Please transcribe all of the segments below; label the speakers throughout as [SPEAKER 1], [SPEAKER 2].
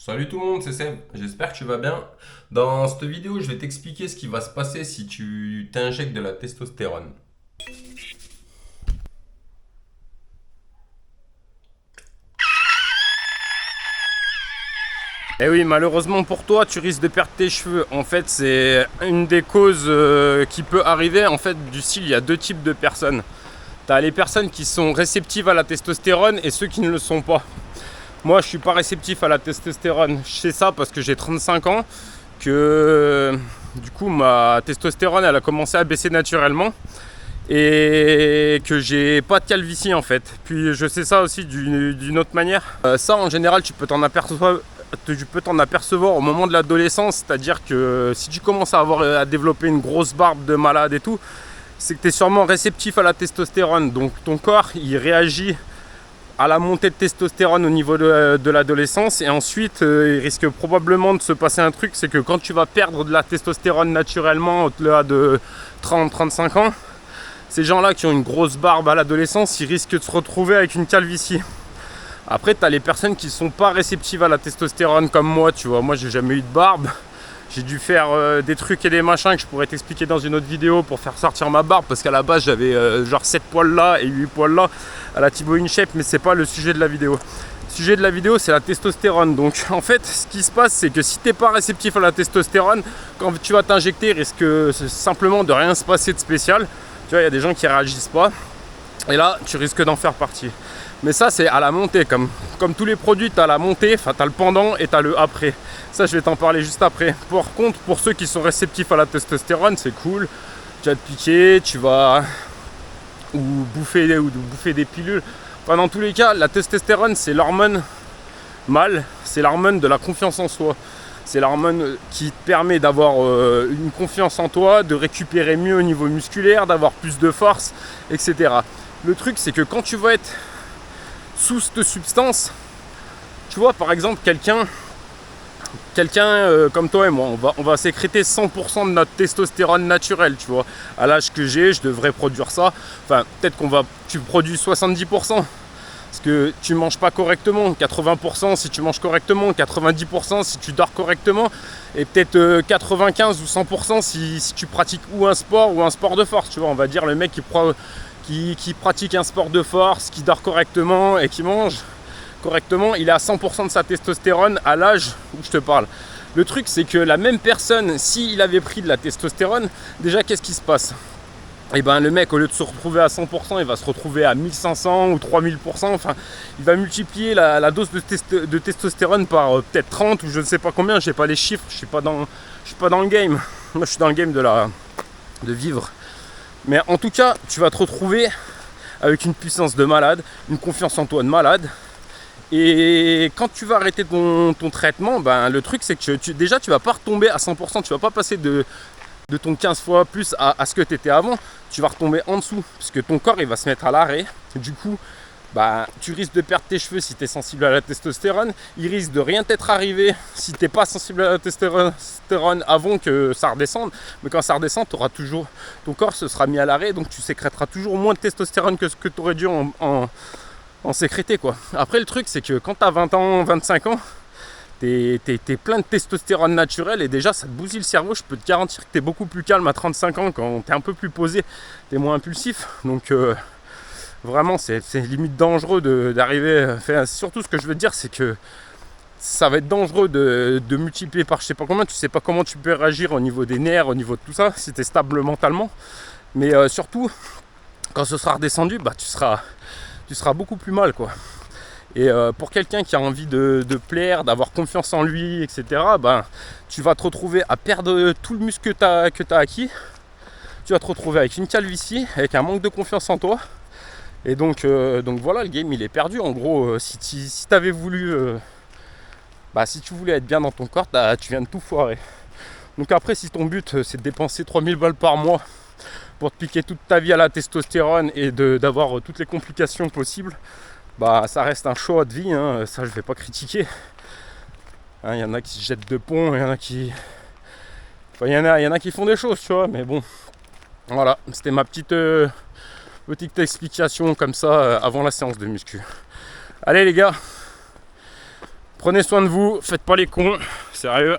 [SPEAKER 1] Salut tout le monde, c'est Seb, j'espère que tu vas bien. Dans cette vidéo, je vais t'expliquer ce qui va se passer si tu t'injectes de la testostérone.
[SPEAKER 2] Eh oui, malheureusement pour toi, tu risques de perdre tes cheveux. En fait, c'est une des causes qui peut arriver. En fait, du style, il y a deux types de personnes. Tu as les personnes qui sont réceptives à la testostérone et ceux qui ne le sont pas. Moi, je suis pas réceptif à la testostérone. Je sais ça parce que j'ai 35 ans, que du coup, ma testostérone, elle a commencé à baisser naturellement et que j'ai pas de calvitie en fait. Puis je sais ça aussi d'une autre manière. Ça, en général, tu peux t'en apercevoir au moment de l'adolescence, c'est-à-dire que si tu commences à développer une grosse barbe de malade et tout, c'est que tu es sûrement réceptif à la testostérone. Donc ton corps, il réagit à la montée de testostérone au niveau de l'adolescence et ensuite il risque probablement de se passer un truc, c'est que quand tu vas perdre de la testostérone naturellement au-delà de 30-35 ans, ces gens-là qui ont une grosse barbe à l'adolescence, ils risquent de se retrouver avec une calvitie. Après, tu as les personnes qui sont pas réceptives à la testostérone comme moi, tu vois. Moi, j'ai jamais eu de barbe. J'ai dû faire des trucs et des machins que je pourrais t'expliquer dans une autre vidéo pour faire sortir ma barbe, parce qu'à la base, j'avais genre 7 poils là et 8 poils là à la Thibaut InShape, mais c'est pas le sujet de la vidéo. Le sujet de la vidéo, c'est la testostérone. Donc, en fait, ce qui se passe, c'est que si t'es pas réceptif à la testostérone, quand tu vas t'injecter, il risque simplement de rien se passer de spécial. Tu vois, il y a des gens qui réagissent pas. Et là, tu risques d'en faire partie. Mais ça, c'est à la montée. Comme tous les produits, tu as la montée, enfin, tu as le pendant et tu as le après. Ça, je vais t'en parler juste après. Par contre, pour ceux qui sont réceptifs à la testostérone, c'est cool. Tu vas te piquer, tu vas ou bouffer des pilules. Enfin, dans tous les cas, la testostérone, c'est l'hormone mâle, c'est l'hormone de la confiance en soi. C'est l'hormone qui te permet d'avoir une confiance en toi, de récupérer mieux au niveau musculaire, d'avoir plus de force, etc. Le truc, c'est que quand tu vas être sous cette substance, tu vois, par exemple, quelqu'un comme toi et moi, on va sécréter 100% de notre testostérone naturelle, tu vois. À l'âge que j'ai, je devrais produire ça. Enfin, peut-être tu produis 70%. Parce que tu manges pas correctement, 80% si tu manges correctement, 90% si tu dors correctement, et peut-être 95 ou 100% si tu pratiques ou un sport de force, tu vois. On va dire le mec qui pratique un sport de force, qui dort correctement et qui mange correctement, il est à 100% de sa testostérone à l'âge où je te parle. Le truc, c'est que la même personne, s'il avait pris de la testostérone, déjà qu'est-ce qui se passe? Et ben le mec, au lieu de se retrouver à 100%, il va se retrouver à 1500 ou 3000%. Enfin, il va multiplier la dose de testostérone par peut-être 30 ou je ne sais pas combien. Je n'ai pas les chiffres, je suis pas dans le game. Moi, je suis dans le game de vivre. Mais en tout cas, tu vas te retrouver avec une puissance de malade, une confiance en toi de malade. Et quand tu vas arrêter ton traitement, ben, le truc c'est que déjà tu vas pas retomber à 100%, tu vas pas passer de ton 15 fois plus à ce que tu étais avant, tu vas retomber en dessous, parce que ton corps il va se mettre à l'arrêt. Du coup, bah, tu risques de perdre tes cheveux si tu es sensible à la testostérone, il risque de rien t'être arrivé si tu n'es pas sensible à la testostérone avant que ça redescende, mais quand ça redescend, ton corps se sera mis à l'arrêt, donc tu sécréteras toujours moins de testostérone que ce que tu aurais dû en sécréter, quoi. Après, le truc, c'est que quand tu as 20 ans, 25 ans, t'es plein de testostérone naturelle et déjà ça te bousille le cerveau. Je peux te garantir que t'es beaucoup plus calme à 35 ans quand t'es un peu plus posé, t'es moins impulsif. Donc vraiment c'est limite dangereux d'arriver. Enfin, surtout ce que je veux dire, c'est que ça va être dangereux de multiplier par je sais pas combien. Tu sais pas comment tu peux réagir au niveau des nerfs, au niveau de tout ça, si t'es stable mentalement. Mais surtout quand ce sera redescendu, bah tu seras beaucoup plus mal, quoi. Et pour quelqu'un qui a envie de plaire, d'avoir confiance en lui, etc., ben, tu vas te retrouver à perdre tout le muscle que tu as acquis. Tu vas te retrouver avec une calvitie, avec un manque de confiance en toi. Et donc voilà, le game il est perdu. En gros, si tu avais voulu, si tu voulais être bien dans ton corps, tu viens de tout foirer. Donc après, si ton but c'est de dépenser 3000 balles par mois pour te piquer toute ta vie à la testostérone et d'avoir toutes les complications possibles, bah ça reste un choix de vie, hein, ça je vais pas critiquer. Il y en a qui se jettent de pont, il y en a qui. Enfin, il y en a qui font des choses, tu vois, mais bon. Voilà, c'était ma petite explication comme ça avant la séance de muscu. Allez les gars, Prenez soin de vous, faites pas les cons, sérieux.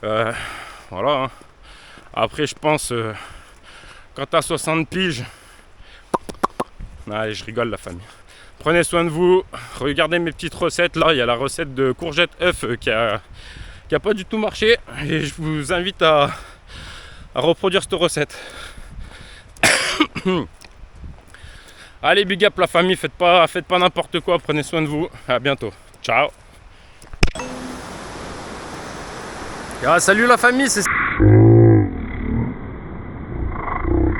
[SPEAKER 2] Voilà. Hein. Après, je pense, quand t'as 60 piges, allez, je rigole la famille. Prenez soin de vous, regardez mes petites recettes. Là, il y a la recette de courgettes œufs qui a pas du tout marché. Et je vous invite à reproduire cette recette. Allez, big up la famille, faites pas n'importe quoi, prenez soin de vous. À bientôt. Ciao. Ah, salut la famille, c'est